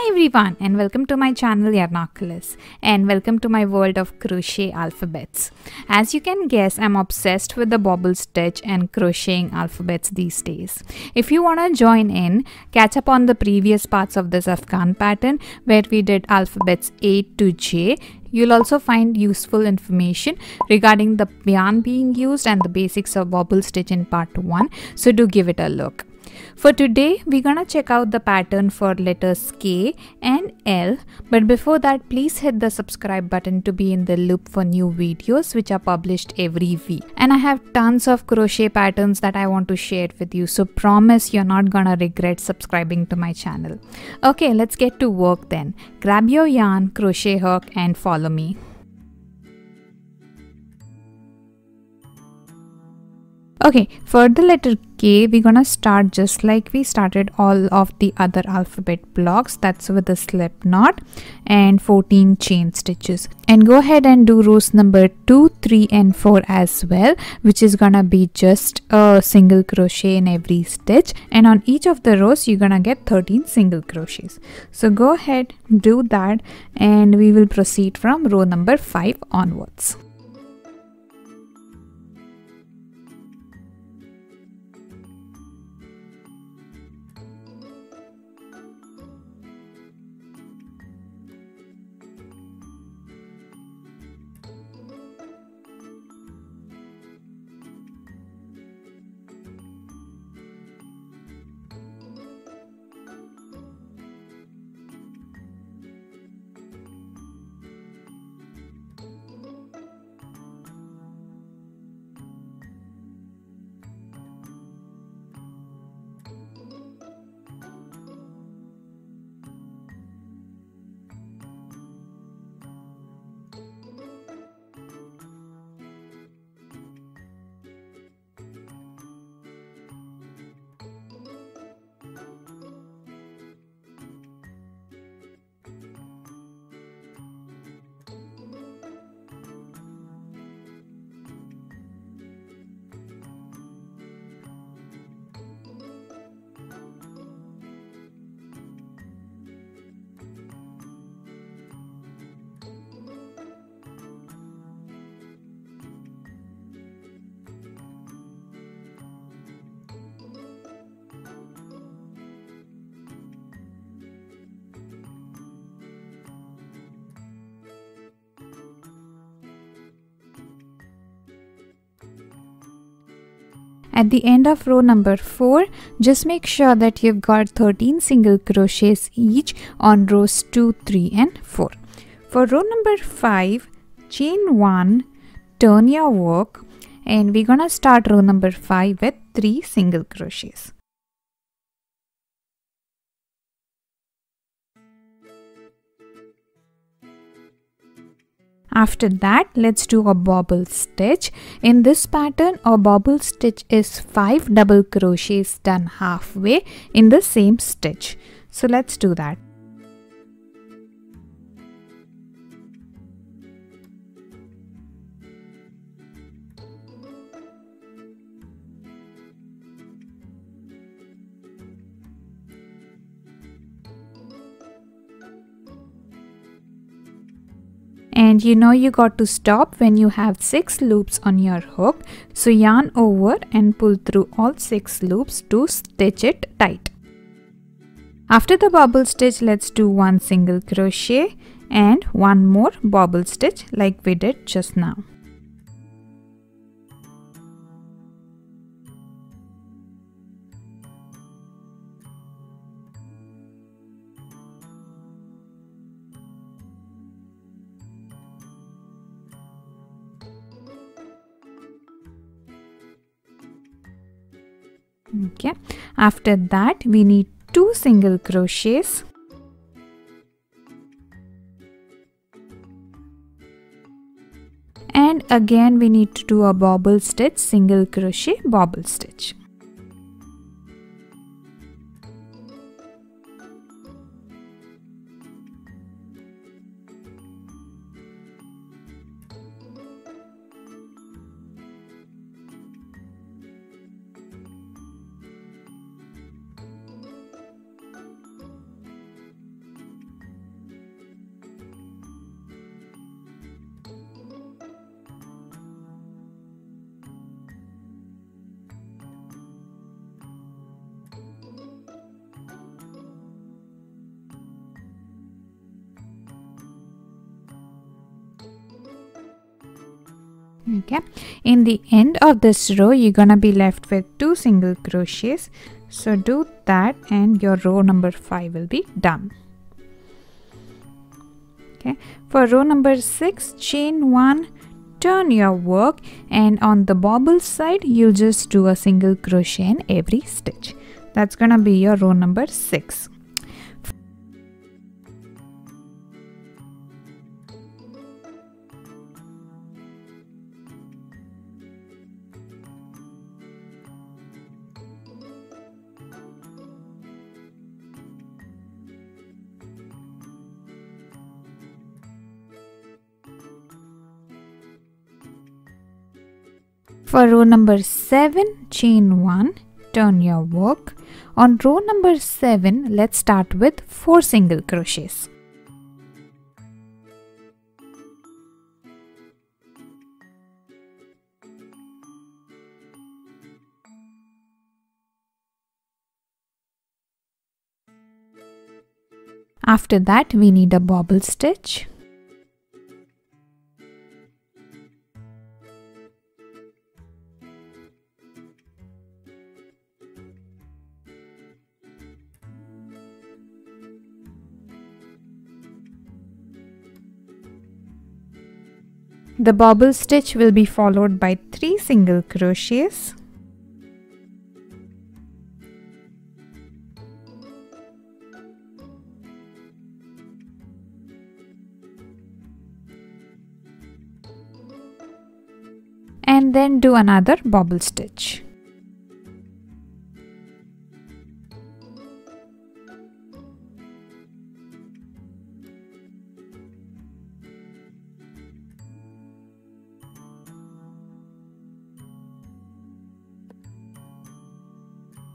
everyone, and welcome to my channel Yarn-addict, and welcome to my world of crochet alphabets. As you can guess, I'm obsessed with the bobble stitch and crocheting alphabets these days. If you want to join in, catch up on the previous parts of this Afghan pattern where we did alphabets A to J. You'll also find useful information regarding the yarn being used and the basics of bobble stitch in part 1, so do give it a look. For today, we're gonna check out the pattern for letters K and L, but before that, please hit the subscribe button to be in the loop for new videos which are published every week. And I have tons of crochet patterns that I want to share with you, so promise you're not gonna regret subscribing to my channel. Okay, let's get to work then. Grab your yarn, crochet hook and follow me. Okay, for the letter K, we're gonna start just like we started all of the other alphabet blocks. That's with a slip knot and 14 chain stitches. And go ahead and do rows number 2, 3 and 4 as well, which is gonna be just a single crochet in every stitch. And on each of the rows, you're gonna get 13 single crochets. So go ahead, do that, and we will proceed from row number 5 onwards. At the end of row number 4, just make sure that you've got 13 single crochets each on rows 2, 3 and 4. For row number 5, chain 1, turn your work, and we're gonna start row number 5 with 3 single crochets. After that, let's do a bobble stitch. In this pattern, a bobble stitch is 5 double crochets done halfway in the same stitch. So let's do that. And you know you got to stop when you have 6 loops on your hook. So yarn over and pull through all 6 loops to stitch it tight. After the bobble stitch, let's do 1 single crochet and 1 more bobble stitch like we did just now. Okay, after that we need 2 single crochets and again we need to do a bobble stitch, single crochet, bobble stitch. Okay, in the end of this row you're gonna be left with 2 single crochets, so do that and your row number 5 will be done. Okay, for row number 6, chain 1, turn your work, and on the bobble side you'll just do a single crochet in every stitch. That's gonna be your row number 6. For row number 7, chain 1, turn your work. On row number 7, let's start with 4 single crochets. After that, we need a bobble stitch. The bobble stitch will be followed by 3 single crochets. And then do another bobble stitch.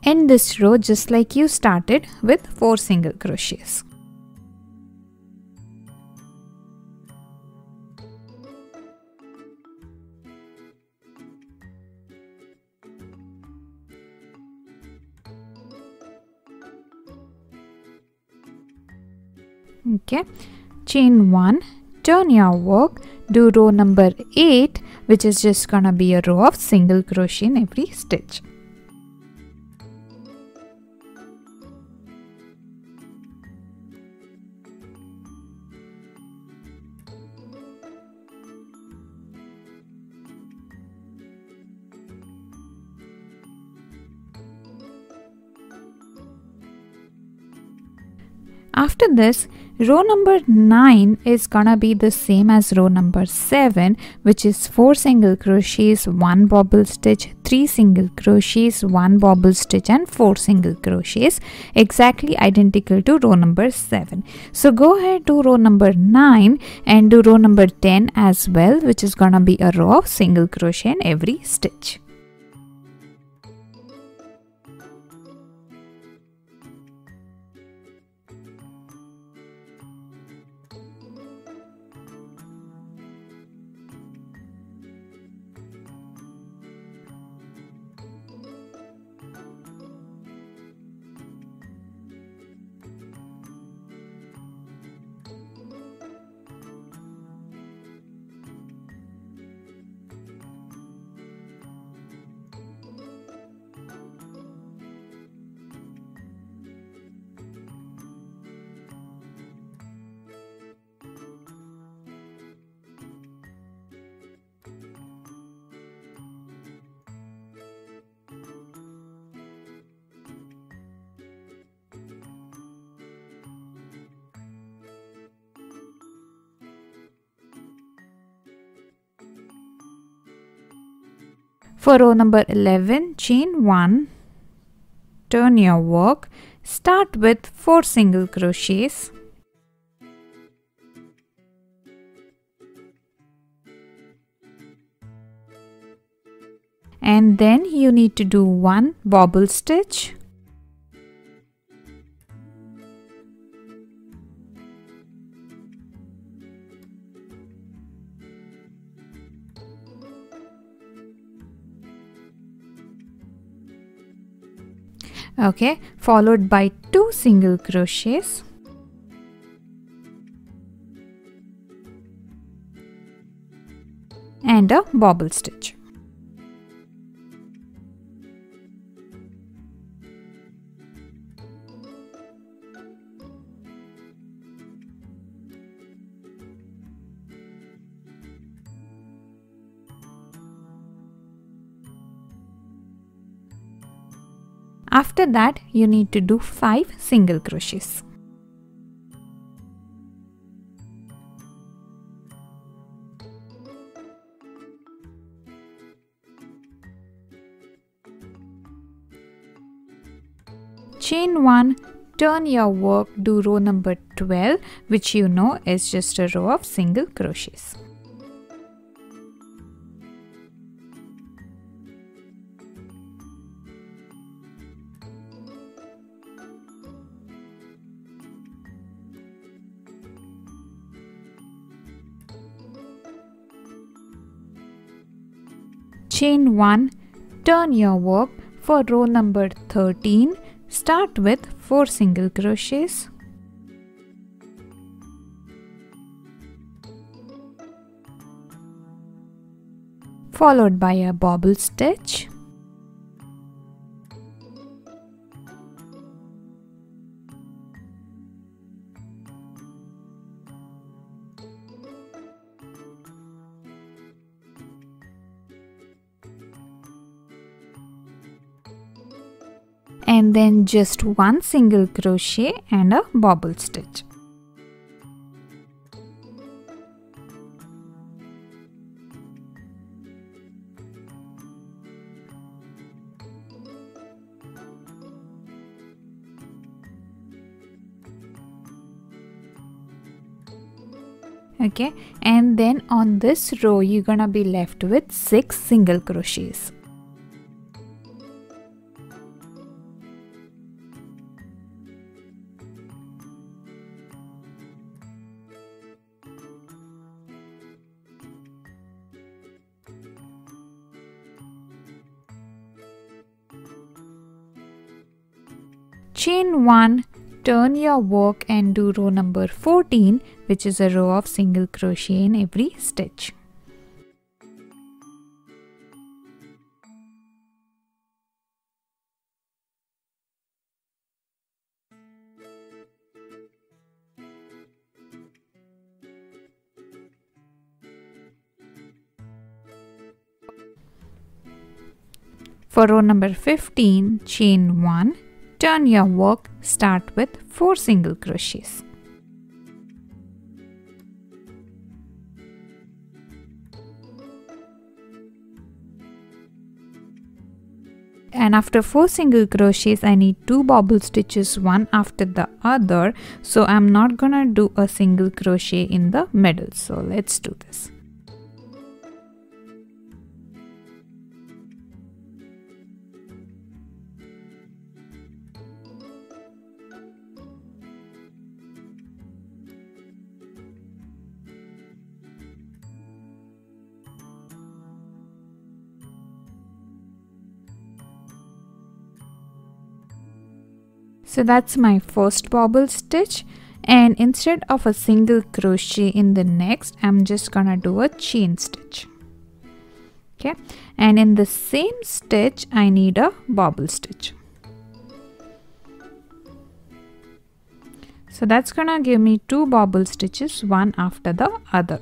End this row just like you started with 4 single crochets. Okay, chain 1, turn your work, do row number 8, which is just gonna be a row of single crochet in every stitch. After this, row number 9 is gonna be the same as row number 7, which is 4 single crochets, 1 bobble stitch, 3 single crochets, 1 bobble stitch and 4 single crochets, exactly identical to row number 7. So go ahead to row number 9 and do row number 10 as well, which is gonna be a row of single crochet in every stitch. For row number 11, chain 1, turn your work, start with 4 single crochets. And then you need to do 1 bobble stitch. Okay, followed by 2 single crochets. and a bobble stitch. After that, you need to do 5 single crochets. Chain 1, turn your work, do row number 12, which you know is just a row of single crochets. Chain 1, turn your work. For row number 13, start with 4 single crochets. Followed by a bobble stitch. And then just 1 single crochet and a bobble stitch. Okay, and then on this row you're gonna be left with 6 single crochets. Chain 1, turn your work and do row number 14, which is a row of single crochet in every stitch. For row number 15, chain 1, turn your work, start with 4 single crochets. And after 4 single crochets, I need 2 bobble stitches, one after the other. So I'm not gonna do a single crochet in the middle. So let's do this. So that's my first bobble stitch, and instead of a single crochet in the next, I'm just gonna do a chain stitch. Okay, and in the same stitch I need a bobble stitch. So that's gonna give me 2 bobble stitches, one after the other.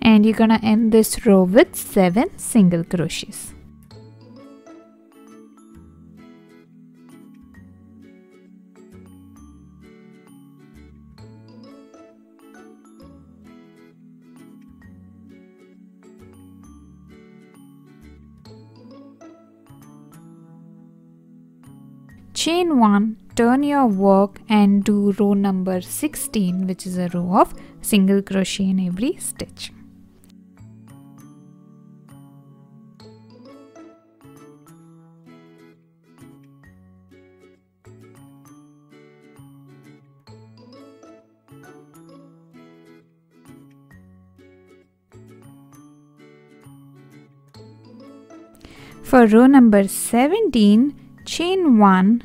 And you're gonna end this row with 7 single crochets. Chain 1, turn your work and do row number 16, which is a row of single crochet in every stitch. For row number 17, chain 1,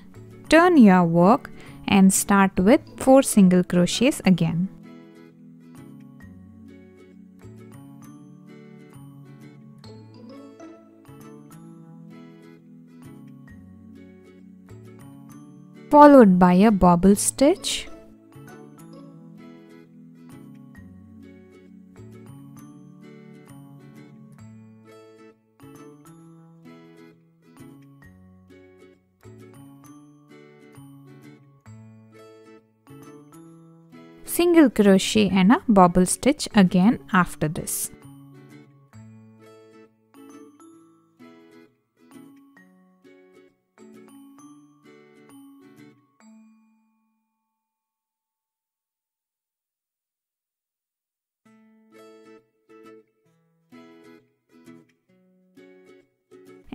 turn your work and start with 4 single crochets again. Followed by a bobble stitch, single crochet and a bobble stitch again after this.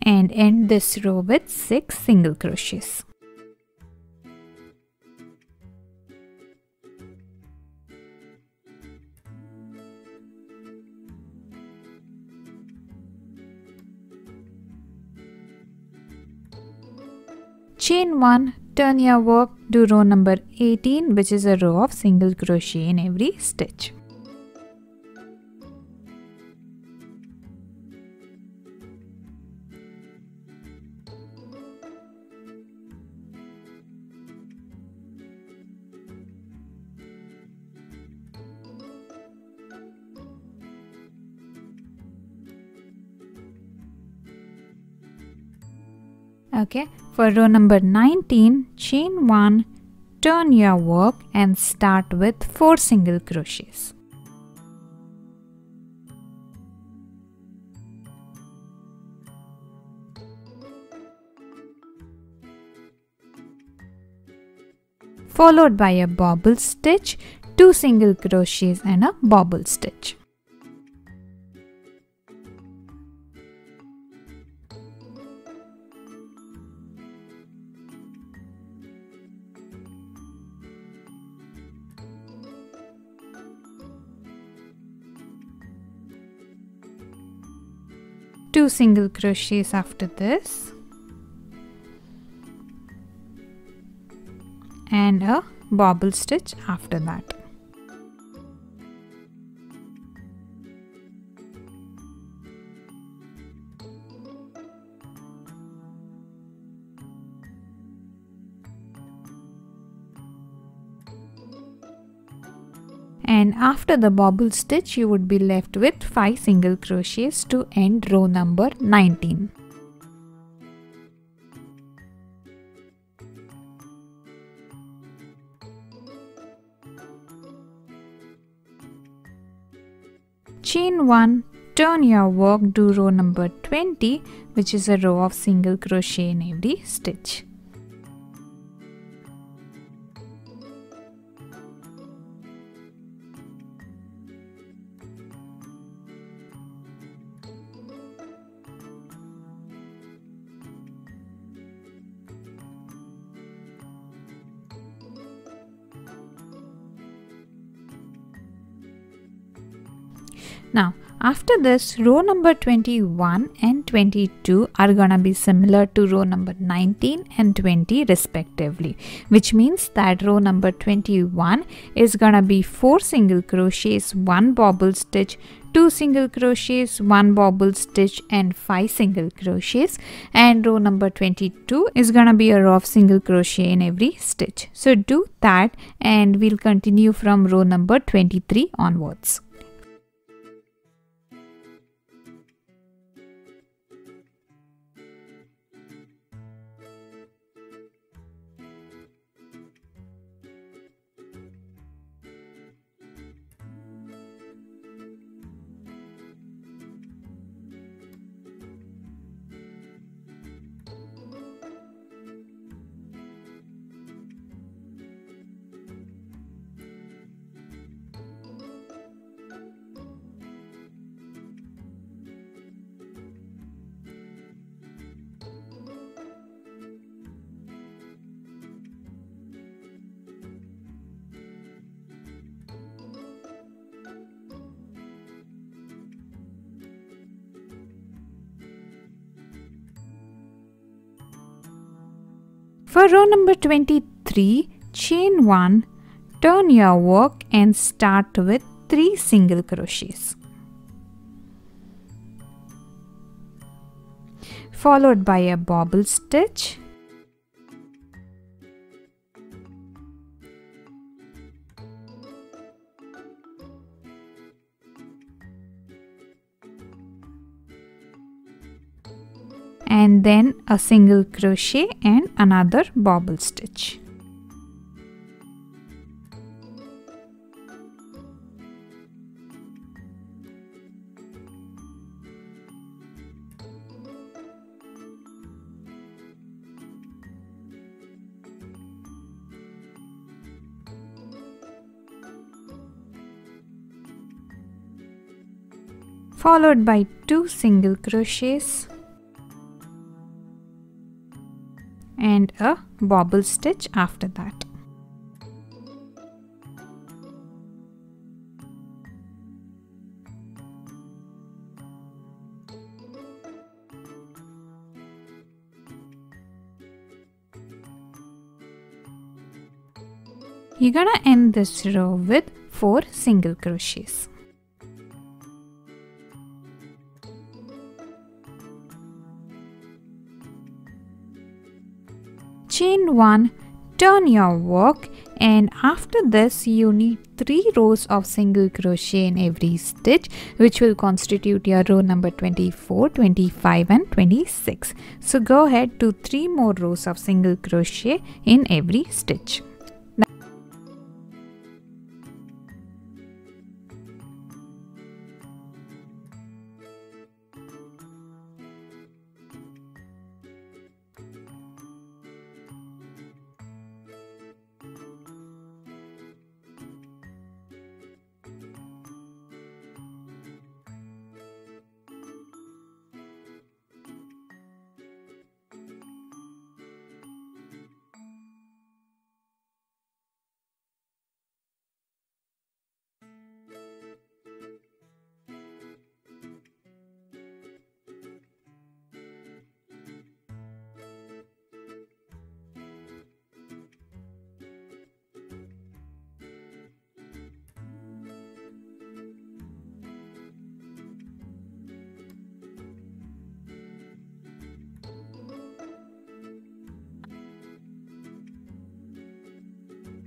And end this row with 6 single crochets. Chain 1, turn your work, do row number 18, which is a row of single crochet in every stitch. Okay, for row number 19, chain 1, turn your work and start with 4 single crochets. Followed by a bobble stitch, 2 single crochets and a bobble stitch. Two single crochets after this and a bobble stitch after that. And after the bobble stitch, you would be left with 5 single crochets to end row number 19. Chain 1, turn your work, do row number 20, which is a row of single crochet in every stitch. Now, after this, row number 21 and 22 are gonna be similar to row number 19 and 20 respectively, which means that row number 21 is gonna be 4 single crochets, 1 bobble stitch, 2 single crochets, 1 bobble stitch and 5 single crochets, and row number 22 is gonna be a row of single crochet in every stitch. So do that and we'll continue from row number 23 onwards. For row number 23, chain 1, turn your work and start with 3 single crochets, followed by a bobble stitch, and then a single crochet and another bobble stitch. Followed by 2 single crochets and a bobble stitch after that. You're gonna end this row with 4 single crochets. Chain 1, turn your work, and after this you need 3 rows of single crochet in every stitch, which will constitute your row number 24, 25 and 26. So go ahead, do 3 more rows of single crochet in every stitch.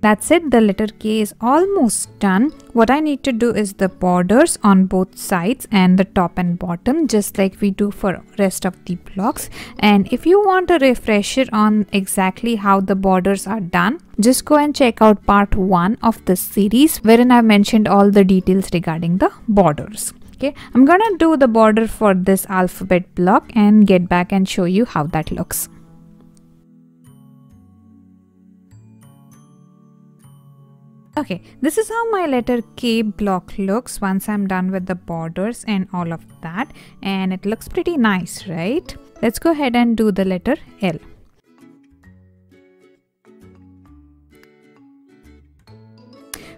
That's it, the letter K is almost done. What I need to do is the borders on both sides and the top and bottom, just like we do for rest of the blocks. And if you want a refresher on exactly how the borders are done, just go and check out part 1 of this series, wherein I mentioned all the details regarding the borders. Okay, I'm gonna do the border for this alphabet block and get back and show you how that looks. Okay, this is how my letter K block looks once I'm done with the borders and all of that, and it looks pretty nice, right? Let's go ahead and do the letter L.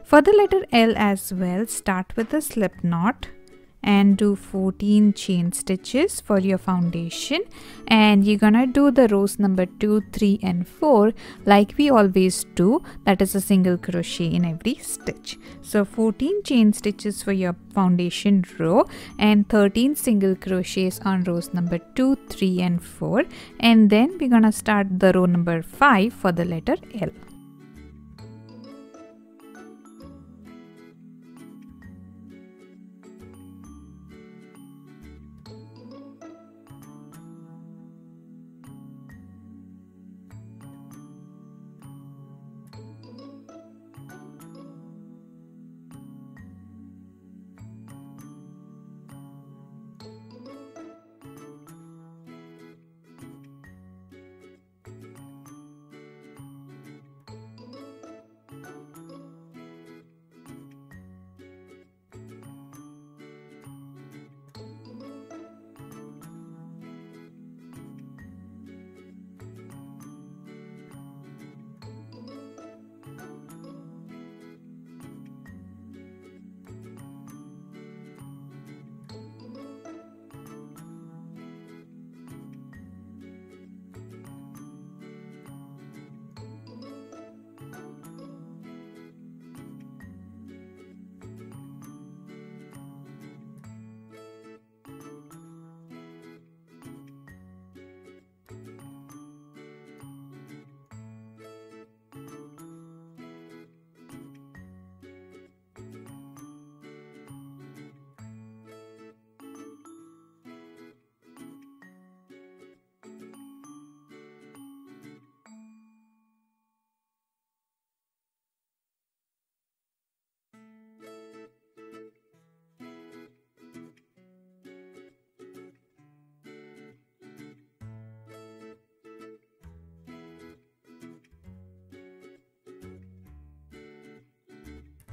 For the letter L as well, start with a slip knot and do 14 chain stitches for your foundation, and you're gonna do the rows number 2, 3 and 4 like we always do, that is a single crochet in every stitch. So 14 chain stitches for your foundation row and 13 single crochets on rows number 2, 3 and 4, and then we're gonna start the row number 5 for the letter L.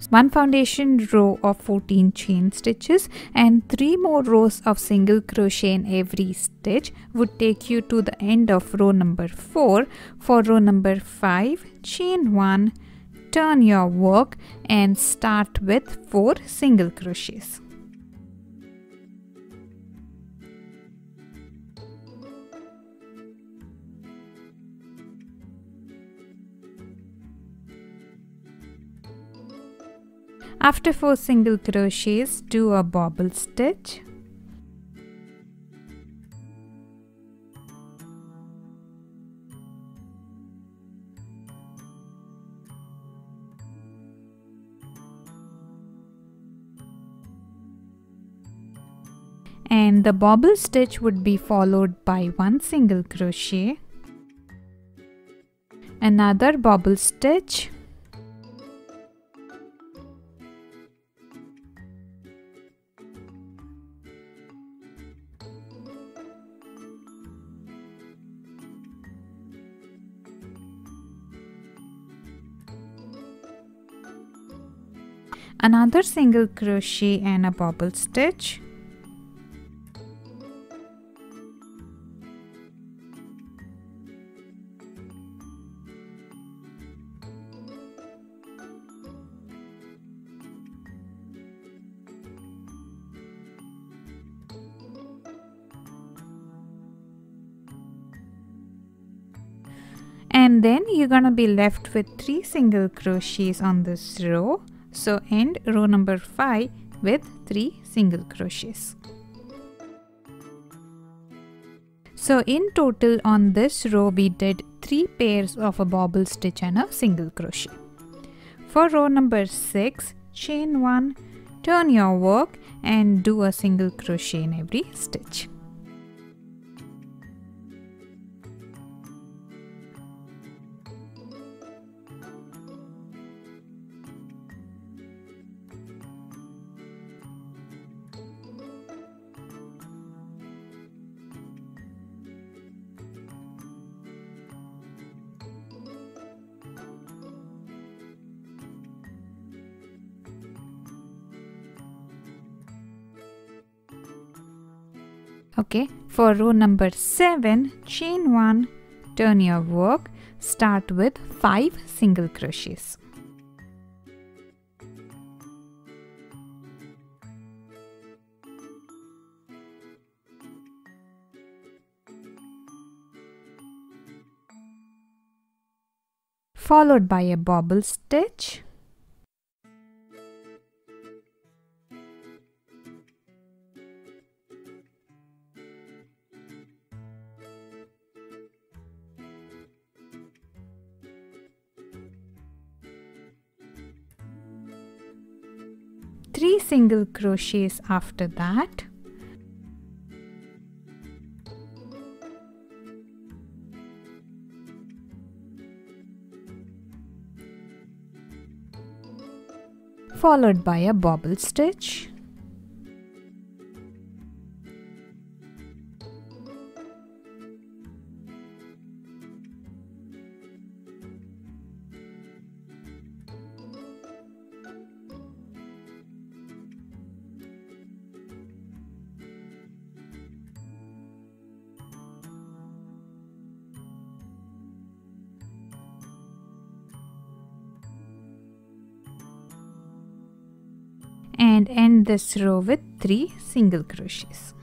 One foundation row of 14 chain stitches and 3 more rows of single crochet in every stitch would take you to the end of row number 4. For row number 5, chain 1, turn your work and start with 4 single crochets. After 4 single crochets, do a bobble stitch. And the bobble stitch would be followed by 1 single crochet, another bobble stitch, another single crochet and a bobble stitch, and then you're gonna be left with 3 single crochets on this row. So end row number 5 with 3 single crochets. So in total on this row we did 3 pairs of a bobble stitch and a single crochet. For row number 6, chain 1, turn your work and do a single crochet in every stitch. Okay, for row number 7, chain 1, turn your work, start with 5 single crochets. Followed by a bobble stitch, three single crochets after that, followed by a bobble stitch, and end this row with 3 single crochets.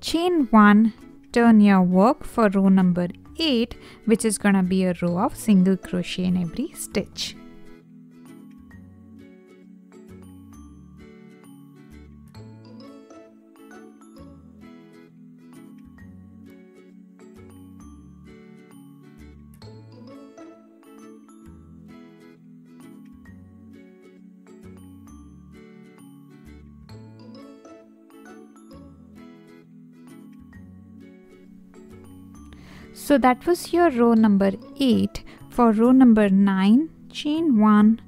Chain 1, turn your work for row number 8, which is gonna be a row of single crochet in every stitch. So that was your row number 8. For row number 9, chain 1,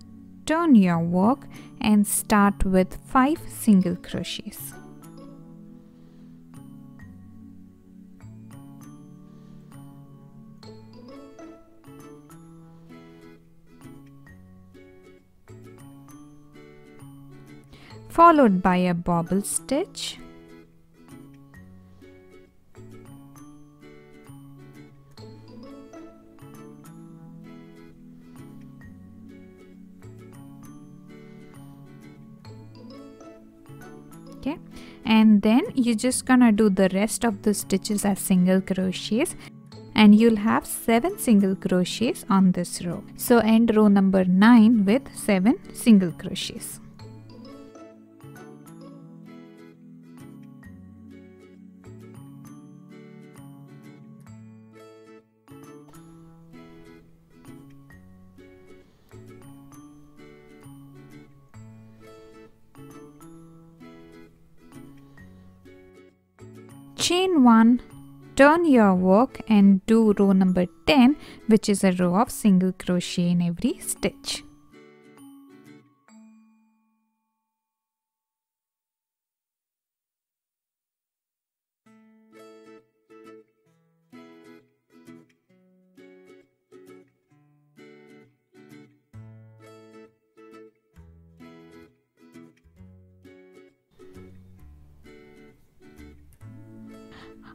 turn your work and start with 5 single crochets. followed by a bobble stitch, okay, and then you're just gonna do the rest of the stitches as single crochets, and you'll have 7 single crochets on this row. So end row number 9 with 7 single crochets. Chain 1, turn your work and do row number 10, which is a row of single crochet in every stitch.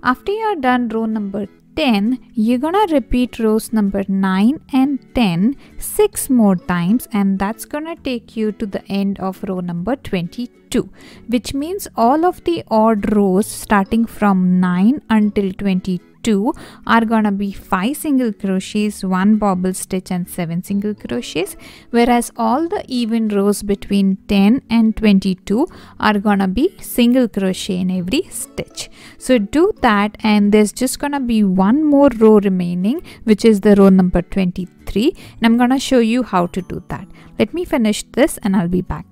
After you're done row number 10, you're gonna repeat rows number 9 and 10 6 more times, and that's gonna take you to the end of row number 22, which means all of the odd rows starting from 9 until 22 are gonna be 5 single crochets, 1 bobble stitch and 7 single crochets, whereas all the even rows between 10 and 22 are gonna be single crochet in every stitch. So do that, and there's just gonna be one more row remaining, which is the row number 23, and I'm gonna show you how to do that. Let me finish this and I'll be back.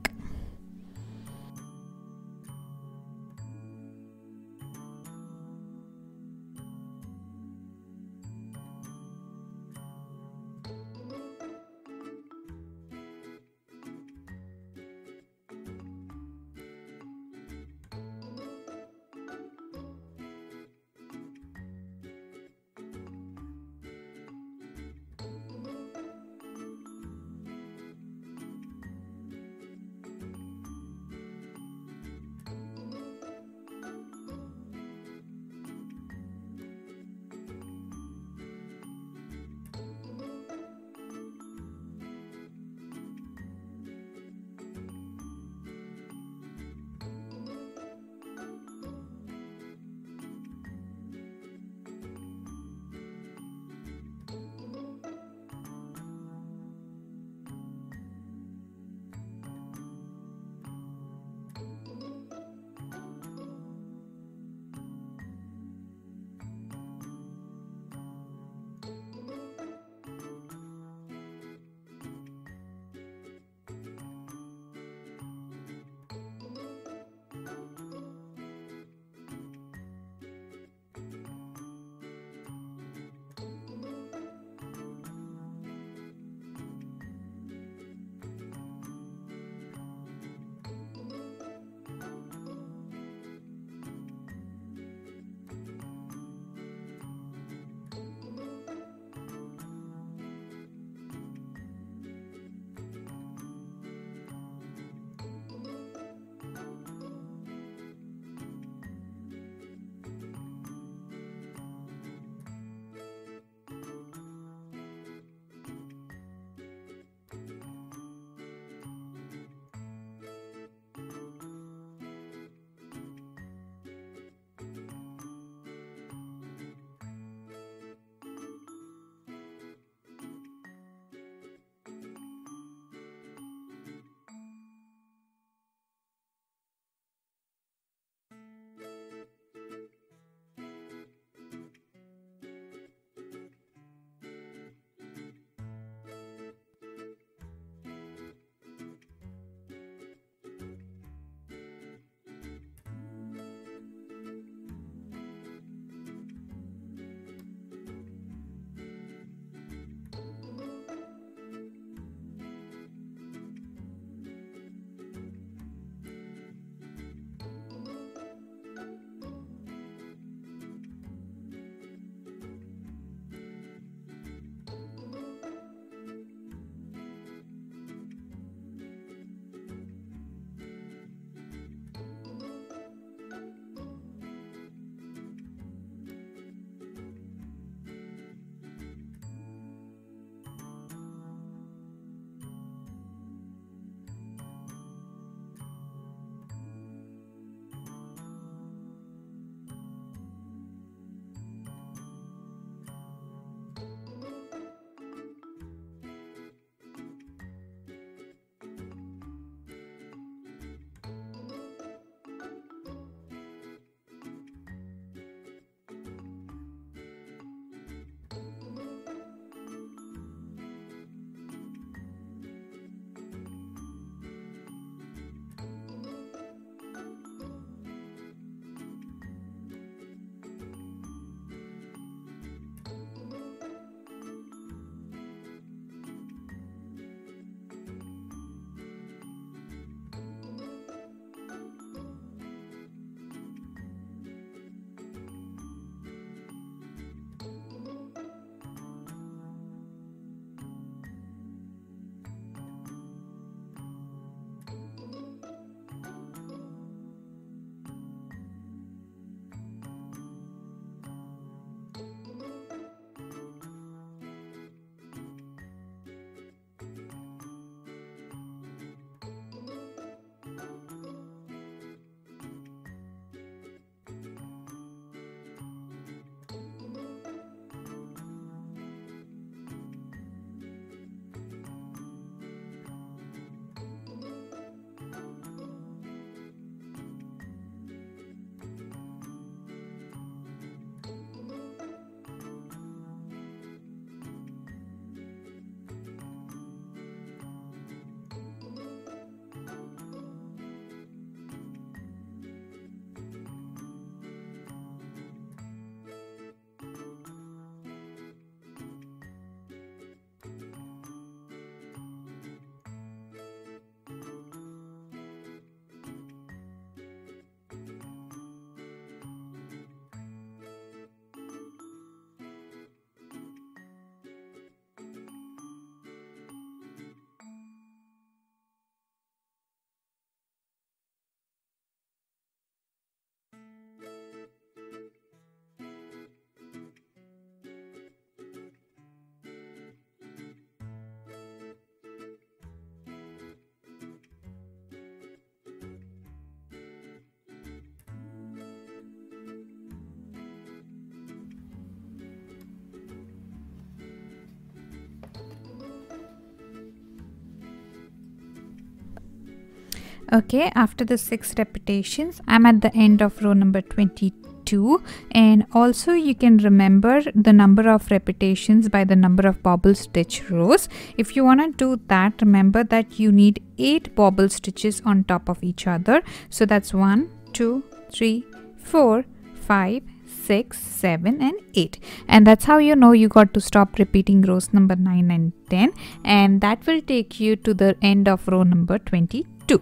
Okay, after the 6 repetitions, I'm at the end of row number 22, and also you can remember the number of repetitions by the number of bobble stitch rows. If you want to do that, remember that you need 8 bobble stitches on top of each other. So that's 1, 2, 3, 4, 5, 6, 7 and 8, and that's how you know you got to stop repeating rows number 9 and 10, and that will take you to the end of row number 22.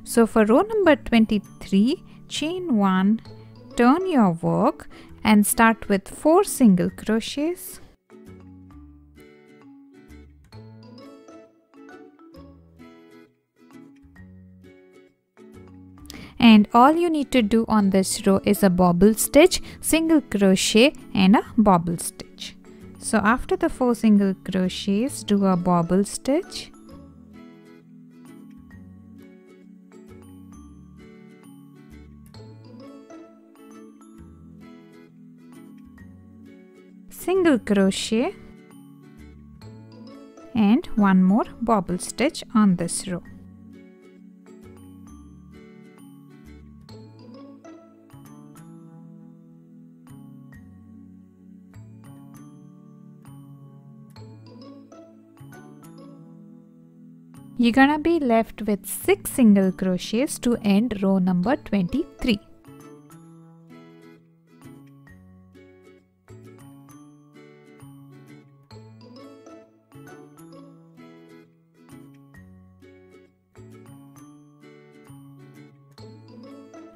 So for row number 23, chain 1, turn your work and start with 4 single crochets. And all you need to do on this row is a bobble stitch, single crochet and a bobble stitch. So after the 4 single crochets, do a bobble stitch. Single crochet and one more bobble stitch on this row. You're gonna be left with 6 single crochets to end row number 23.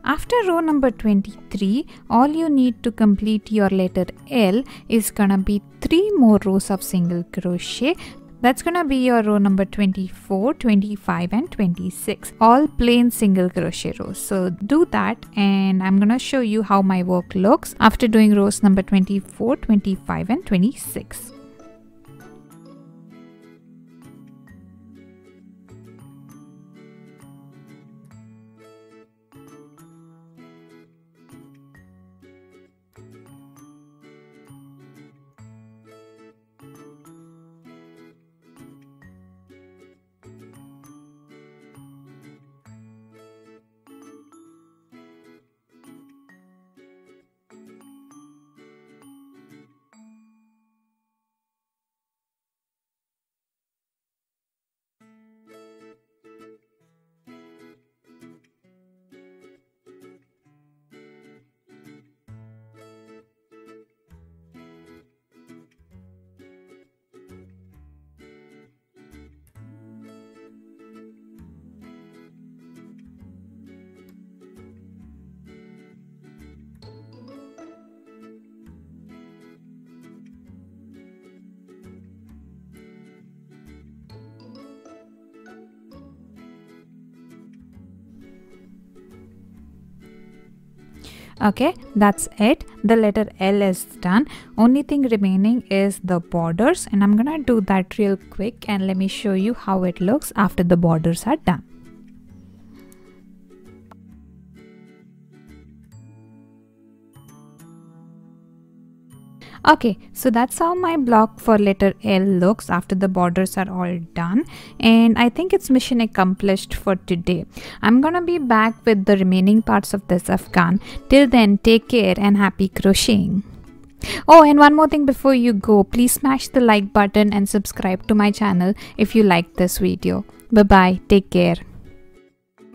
After row number 23, all you need to complete your letter L is gonna be 3 more rows of single crochet. That's gonna be your row number 24, 25 and 26, all plain single crochet rows. So do that, and I'm gonna show you how my work looks after doing rows number 24, 25 and 26. Okay, that's it. The letter L is done. Only thing remaining is the borders, and I'm gonna do that real quick, and let me show you how it looks after the borders are done. Okay, so that's how my block for letter L looks after the borders are all done, and I think it's mission accomplished for today. I'm gonna be back with the remaining parts of this afghan. Till then, take care and happy crocheting. Oh, and one more thing before you go, please smash the like button and subscribe to my channel if you liked this video. Bye bye, take care.